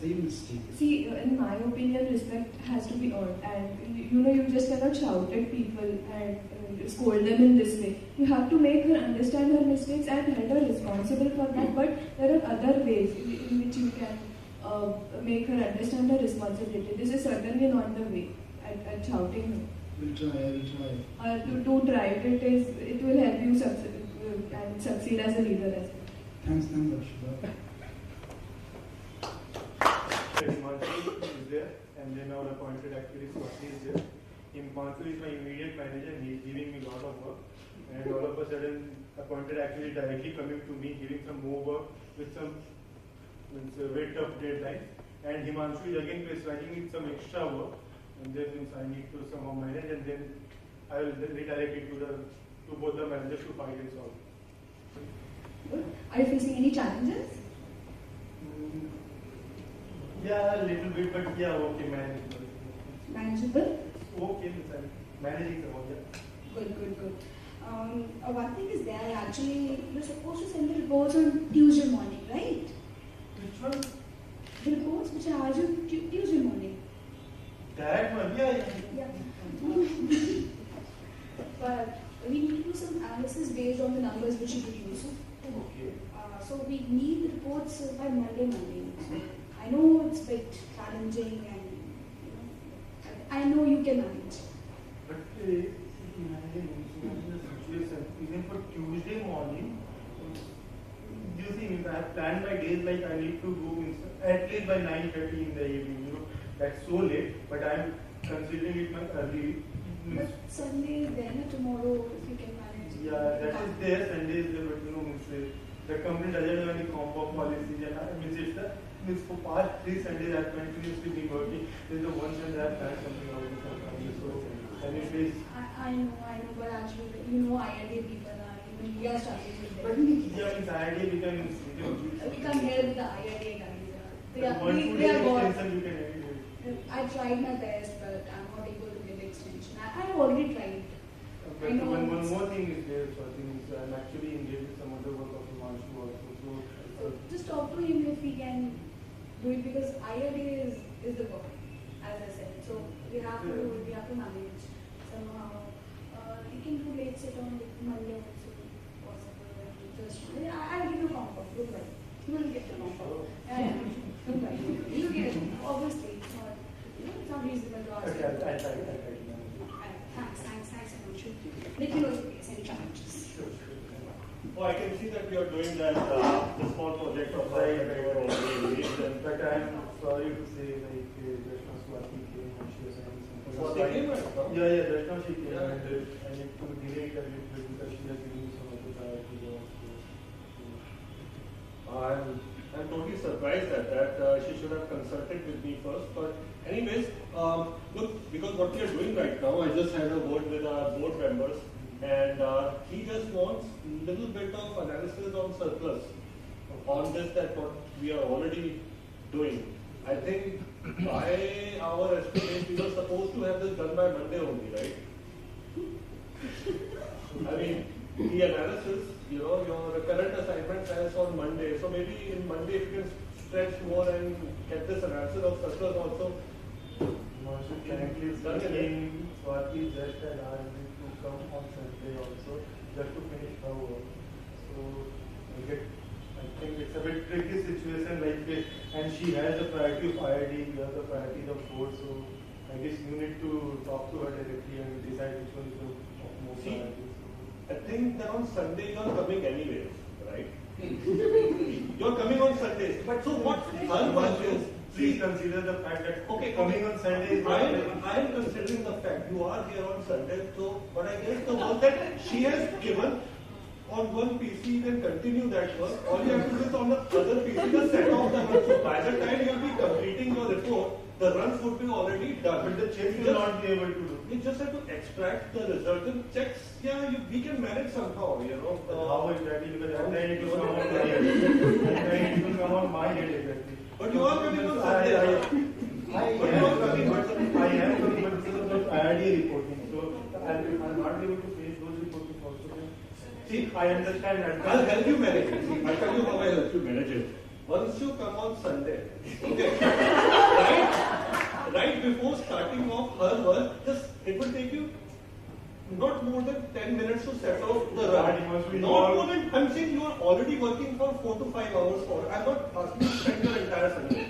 same mistake. See, in my opinion, respect has to be earned, and you just cannot shout at people and scold them in this way. You have to make her understand her mistakes and hold her responsible for that. But there are other ways in which you can make her understand her responsibility. This is certainly not the way at shouting her. We'll try. To try it. It will help you succeed as a leader as well. Thanks, Arshida. Himanshu is there, and then our appointed actually Satish is there. Himanshu is my immediate manager, and he's giving me a lot of work. And all of a sudden, appointed actually directly coming to me, giving some more work with some very tough deadlines. And Himanshu is again prescribing me some extra work, and then I need to somehow manage, and then I will redirect it to both the managers to find it solve. Are you facing any challenges? Yeah, a little bit, but yeah, okay, manageable. Manageable? Okay, managing the work, yeah. Good. One thing is there, actually, you're supposed to send the reports on Tuesday morning, right? Which one? The reports which are on Tuesday morning. That one, yeah. But we need to do some analysis based on the numbers which you produce. Okay. So we need the reports by Monday. So I know it's a bit challenging, and I know you can manage. But imagine the situation, even for Tuesday morning, you see, if I have planned my days like I need to go at least by 9:30 in the evening, that's so late, but I am considering it my early. But Sunday is there, tomorrow, if you can manage. Yeah, that is there, Sunday is there, but the company doesn't have any comp of policies, and for past 3 Sundays I have continuously been working. This is the one Sunday I have planned something out with some family. So, and it is. I know, but actually, IIT people are, even we are struggling with them. But yeah, it's IIT becomes. We come here with the IIT guys. They are I tried my best, but I'm not able to get extension. I've already tried. But one more thing is there, so I think I'm actually engaged with some other work of Himanshu also. So just talk to him if he can do it, because IIT is the work, as I said. So we have to manage somehow. You can do late sit on Monday also possible. I'll give you a comfort. Don't worry. You will get the comfort. Don't worry. You get it. Obviously, it's not reasonable to ask. Okay, I'll try. Thanks, Himanshu. Let me know if you face any challenges. Sure. Oh, I can see that you are doing that the small project of Right. But I am sorry to say, just now Swati came and she was saying something. Swati came, right? Yeah, just now she came, and I need to delay it a little bit because she has given me so much priority work. I'm totally surprised at that. She should have consulted with me first. But anyways, look, because what we are doing right now, I just had a word with our board members, and he just wants a little bit of analysis on surplus on this, that what we are already doing. I think by our estimate, we were supposed to have this done by Monday only, right? I mean, the analysis, your current assignment has on Monday. So maybe in Monday, if you can stretch more and get this analysis of surplus also. Currently, Swati just had asked me to come on Sunday also, just to finish her work. So, I think it's a bit tricky situation like this, and she has the priority of IID, we have the priority of board, so I guess you need to talk to her directly and decide which one is the most priority. I think that on Sunday you are coming anyway, right? You're coming on Sundays. But so what is, please consider the fact that coming on Sunday is I am considering the fact you are here on Sunday. So, but I guess the work that she has given on one PC, you can continue that work. All you have to do is on the other PC, the set of the runs. So by the time you will be completing your report, the runs would be already done. But the checks will not be able to do. You just have to extract the result and checks. Yeah, we can manage somehow, But how exactly? Because at night it will come on my head. At night it will come on my head exactly. But you are coming on Sunday. I am coming, but this is about IID reporting. So I'm not able to face those reporting also. See, I understand that. I'll help you manage it. I'll tell you how I'll help you manage it. Once you come on Sunday, okay. before starting off her work, it will take you not more than 10 minutes to set off the run. Not more than, I'm saying you are already working for 4 to 5 hours for. I'm not asking you to spend your entire Sunday.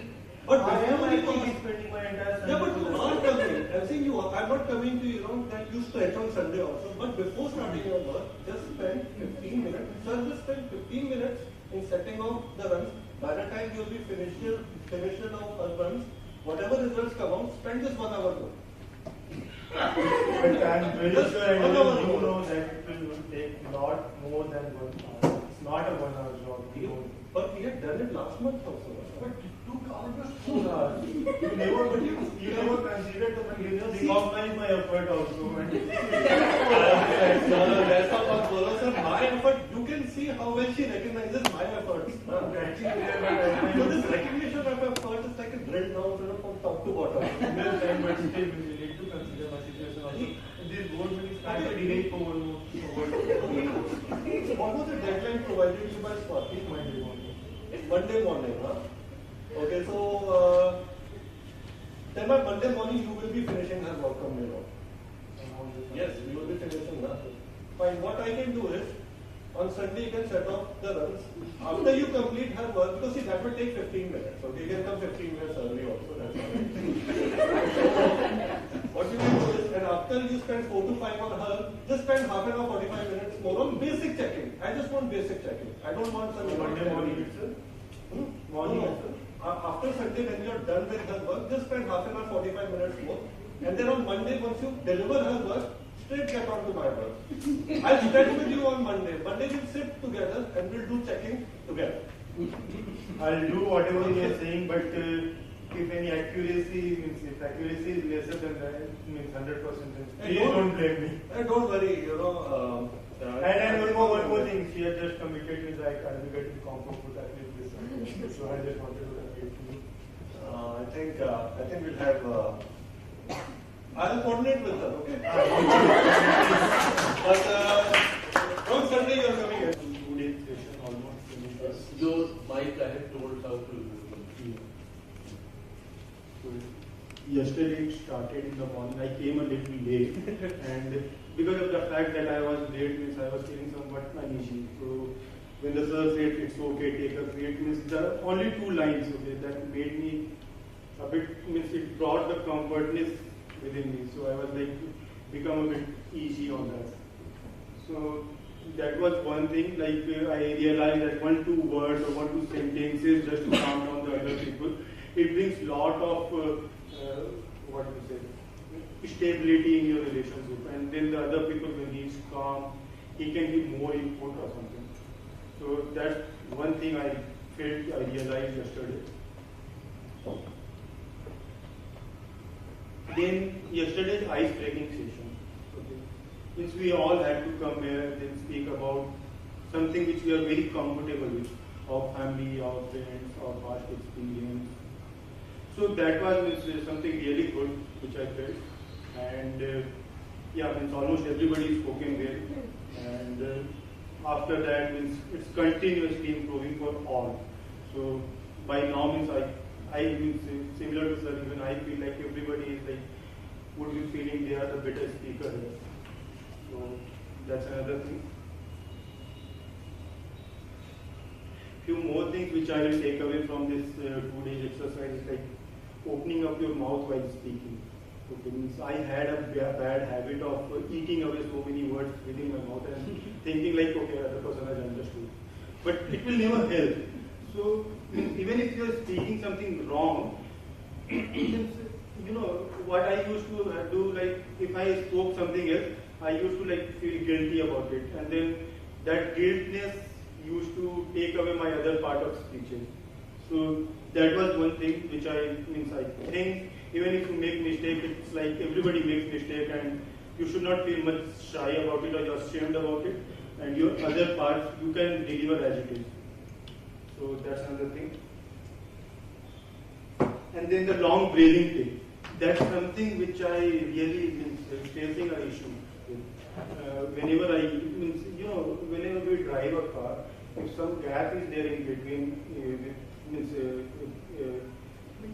But I am before actually spending my entire Sunday. yeah, but you are coming. I'm saying you are. I'm not coming to, that you stretch on Sunday also. But before starting your work, just spend 15 minutes. Sir, just spend 15 minutes in setting off the runs. By the time you'll be finished of runs, whatever results come out, spend just 1 hour more. But I'm very Just sure and 1 you hour know more. that it will take a lot more than 1 hour. It's not a 1 hour job. But we had done it last month also. But it took almost 4 hours. You never considered to recognize my effort also. That's not what follows. Sir, my effort, you can see how well she recognizes my efforts. So this recognition of effort is like a drill down from top to bottom. But still, we need to consider my situation also. This board meeting started delayed for 1 month. What was the deadline provided you by Swati? Monday morning. Monday morning, huh? Okay, so then by Monday morning you will be finishing her work from here on. Yes, we will be finishing that. Fine. What I can do is, on Sunday you can set off the runs. After you complete her work, because see that will take 15 minutes. Okay, you can come 15 minutes early also. That's all. What you can do is, and after you spend 4 to 5 on her, just spend half an hour, 45 minutes more on basic checking. I just want basic checking. I don't want some Monday morning itself. Morning itself. After Sunday, when you are done with her work, just spend half an hour, 45 minutes more. And then on Monday, once you deliver her work, straight get on to my work. I'll spend with you on Monday. Monday we'll sit together and we'll do checking together. I'll do whatever you are saying, but if any accuracy means if accuracy is lesser than that, means 100%. Please don't blame me. Don't worry, And one more thing, she has just committed me like I'll be getting compo food at least this Sunday. So I just wanted to convey to you. I think we'll have. I'll coordinate with her, okay? But on Sunday you're coming in. 2 days session almost finished. Your mic I had told how to. So yesterday it started in the morning. I came a little late, and because of the fact that I was late, means I was feeling somewhat uneasy. So when the sir said it's okay, take a break, means there are only 2 lines, okay, that made me a bit, means it brought the comfortness within me. So I was like, become a bit easy on that. So that was one thing, like I realized that 1-2 words or 1-2 sentences just to calm down the other people, it brings lot of, what do you say, stability in your relationship. And then the other people, when he's calm, he can give more input or something. So that's one thing I felt, I realized yesterday. Then yesterday's ice breaking session. Okay. Means we all had to come here and then speak about something which we are very comfortable with, our family, our friends, our past experience. So that was something really good which I felt. And yeah, means almost everybody spoken well. And after that, means it's continuously improving for all. So by now, means I means similar to sir, even I feel like everybody is like would be feeling they are the better speaker here. So that's another thing. Few more things which I will take away from this 2 days exercise is like opening up your mouth while speaking. Okay, means I had a bad habit of eating away so many words within my mouth and thinking like, okay, other person has understood. But it will never help. So even if you are speaking something wrong, you know what I used to do, like if I spoke something else, I used to like feel guilty about it, and then that guiltness used to take away my other part of speeches. So that was one thing which I think even if you make mistake, it's like everybody makes mistake, and you should not feel much shy about it or you're ashamed about it, and your other parts you can deliver as it is. So that's another thing. And then the long breathing thing. That's something which I really facing an issue with. Whenever we drive a car, if some gap is there in between,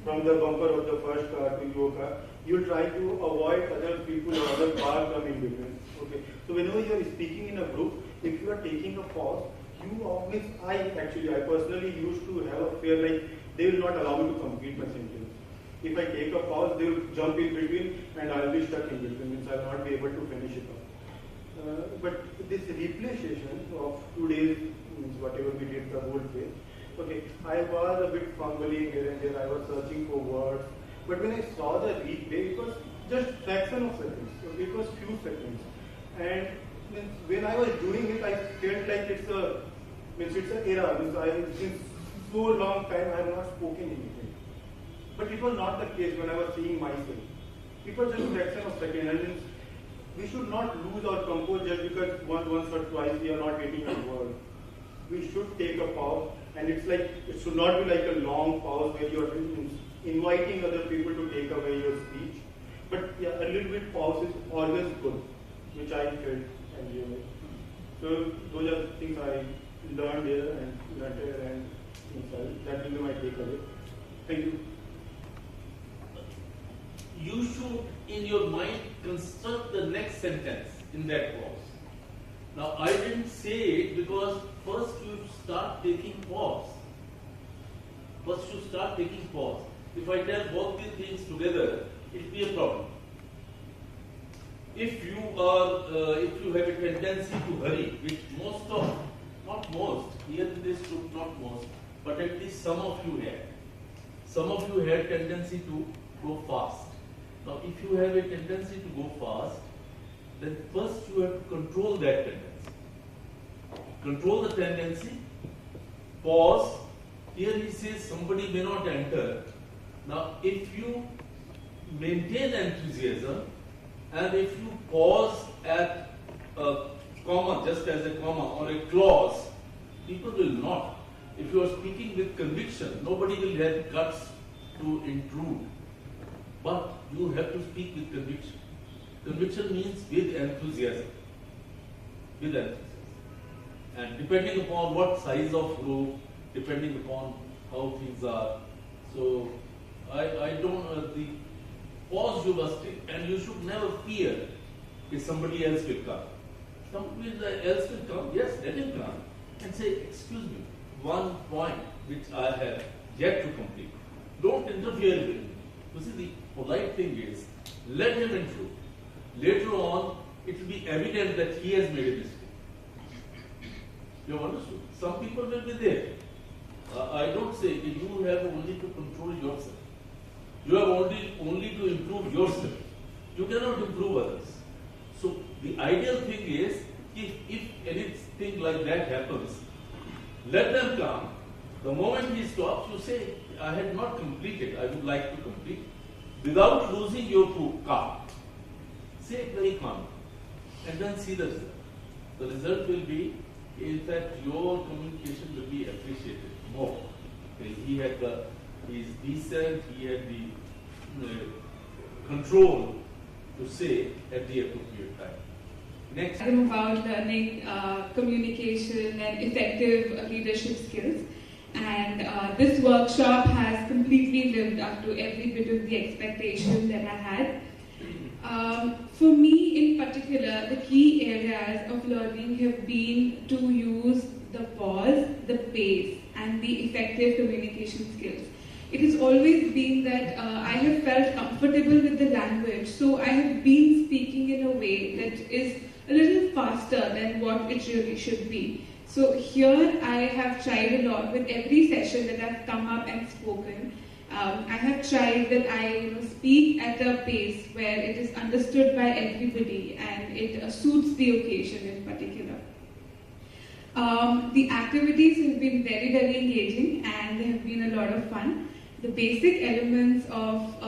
from the bumper of the first car to your car, you try to avoid other people or other cars coming between. Okay. So whenever you are speaking in a group, if you are taking a pause, I personally used to have a fear like they will not allow me to complete my sentence. If I take a pause, they will jump in between and I will be stuck in between, means I will not be able to finish it off. But this replay session of 2 days, means whatever we did the whole day, okay, I was a bit fumbling here and there, I was searching for words, but when I saw the replay, it was just fraction of seconds, okay, it was few seconds. And when I was doing it, I felt like it's an error, since so long time I have not spoken anything. But it was not the case when I was seeing myself. It was just a fraction of second, and we should not lose our composure just because once or twice we are not getting a word. We should take a pause, and it should not be like a long pause where you are inviting other people to take away your speech. But yeah, a little bit pause is always good, which I felt and realized. So those are things I learned here and that will be my takeaway. Thank you. You should, in your mind, construct the next sentence in that clause. Now, I didn't say it because first you start taking pause. First you start taking pause. If I tell both these things together, it will be a problem. If you have a tendency to hurry, which not most, here in this group not most, but at least some of you had. Some of you had tendency to go fast. Now, if you have a tendency to go fast, then first you have to control that tendency. Control the tendency, pause. Here he says somebody may not enter. Now, if you maintain enthusiasm, and if you pause at a comma, just as a comma, or a clause, people will not. If you are speaking with conviction, nobody will have guts to intrude. But you have to speak with conviction. Conviction means with enthusiasm. With enthusiasm. And depending upon what size of group, depending upon how things are. So, I don't, the pause you must take, and you should never fear if somebody else will come. Somebody else will come, yes, let him come, and say, excuse me, one point which I have yet to complete. Don't interfere with him. You see, the polite thing is, let him intrude. Later on, it will be evident that he has made a mistake. You have understood? Some people will be there. I don't say that you have only to control yourself. You have only to improve yourself. You cannot improve others. So the ideal thing is, if anything like that happens, let them come. The moment he stops, you say, I had not completed, I would like to complete, without losing your car. Say it very calmly, and then see the result. The result will be, in fact, your communication will be appreciated more. Okay, he is decent, he had the control to say at the appropriate time. Next. About learning communication and effective leadership skills. And this workshop has completely lived up to every bit of the expectation that I had. For me in particular, the key areas of learning have been to use the pause, the pace, and the effective communication skills. It has always been that I have felt comfortable with the language, so I have been speaking in a way that is a little faster than what it really should be. So here I have tried a lot with every session that I've come up and spoken. I have tried that I speak at a pace where it is understood by everybody and it suits the occasion in particular. The activities have been very, very engaging and they have been a lot of fun. The basic elements of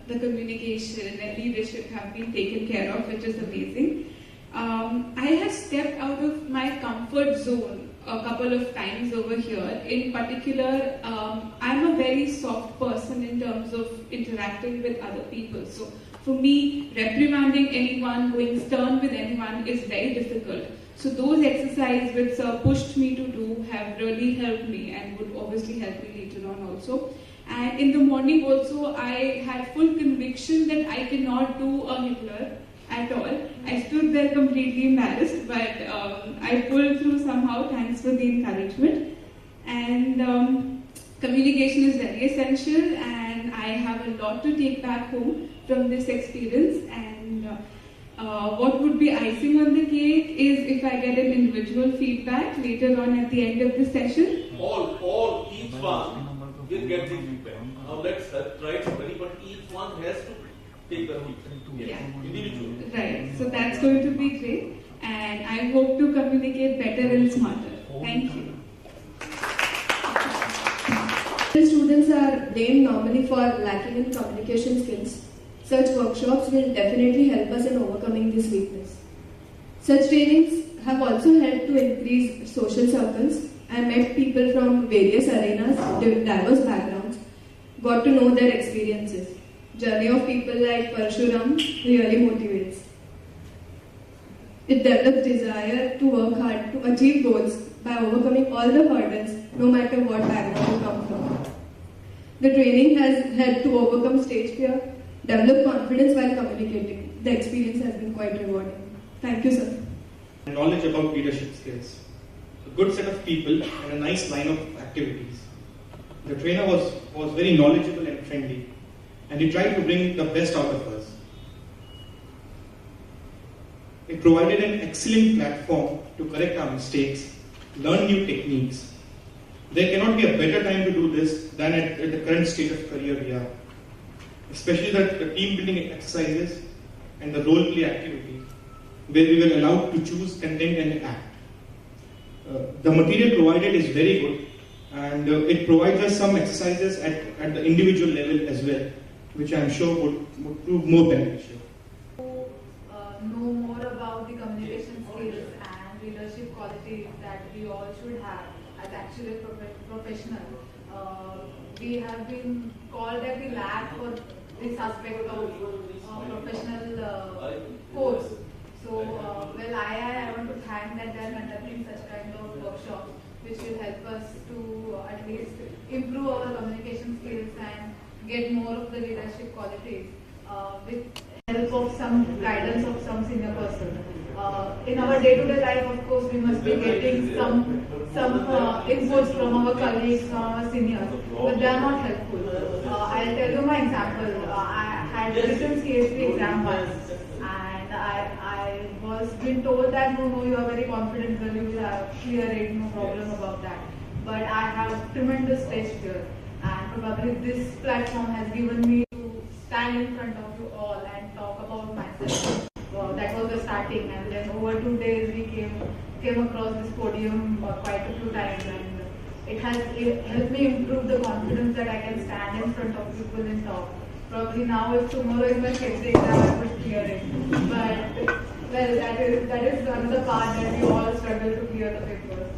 the communication and leadership have been taken care of, which is amazing. I have stepped out of my comfort zone a couple of times over here. In particular, I'm a very soft person in terms of interacting with other people. So for me, reprimanding anyone, going stern with anyone is very difficult. So those exercises which pushed me to do have really helped me and would obviously help me later on also. And in the morning also, I had full conviction that I cannot do a Hitler at all. I stood there completely embarrassed, but I pulled through somehow. Thanks for the encouragement. And communication is very essential, and I have a lot to take back home from this experience. And what would be icing on the cake is if I get an individual feedback later on at the end of the session. Each one will get the feedback. Now let's try somebody, but each one has to take the feedback. Yeah. Individually. Right, so that's going to be great, and I hope to communicate better and smarter. Thank you. Students are blamed normally for lacking in communication skills. Such workshops will definitely help us in overcoming this weakness. Such trainings have also helped to increase social circles. I met people from various arenas, diverse backgrounds, got to know their experiences. Journey of people like Parshuram really motivates. It develops desire to work hard to achieve goals by overcoming all the hurdles, no matter what background you come from. The training has helped to overcome stage fear, develop confidence while communicating. The experience has been quite rewarding. Thank you, sir. Knowledge about leadership skills. A good set of people and a nice line of activities. The trainer was very knowledgeable and friendly, and he tried to bring the best out of us. It provided an excellent platform to correct our mistakes, learn new techniques. There cannot be a better time to do this than at the current stage of career we are. Especially the team building exercises and the role play activity, where we were allowed to choose content and act. The material provided is very good, and it provides us some exercises at the individual level as well, which I am sure would prove more beneficial. Know more about the communication skills and leadership qualities that we all should have as actually professional. We have been called at the lab for this aspect of professional course. So, I want to thank that they are conducting such kind of workshops which will help us to at least improve our communication skills and get more of the leadership qualities with help of some guidance of some senior person. In our day-to-day life, of course, we must be getting some inputs from our colleagues, from our seniors, but they are not helpful. I'll tell you my example. I had written CHP exam once, and I was been told that no, you are very confident girl, you will have clear it, no problem about that. But I have tremendous stage fear, and probably this platform has given me to stand in front of you all and talk about myself. That was the starting, and then over 2 days we came across this podium quite a few times, and it helped me improve the confidence that I can stand in front of people and talk. Probably now, if tomorrow is my safety exam, I would clear it. But that is another part that we all struggle to clear the papers.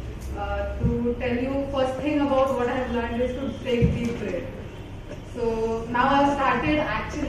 To tell you, first thing about what I have learned is to take deep breath. So now I've started actually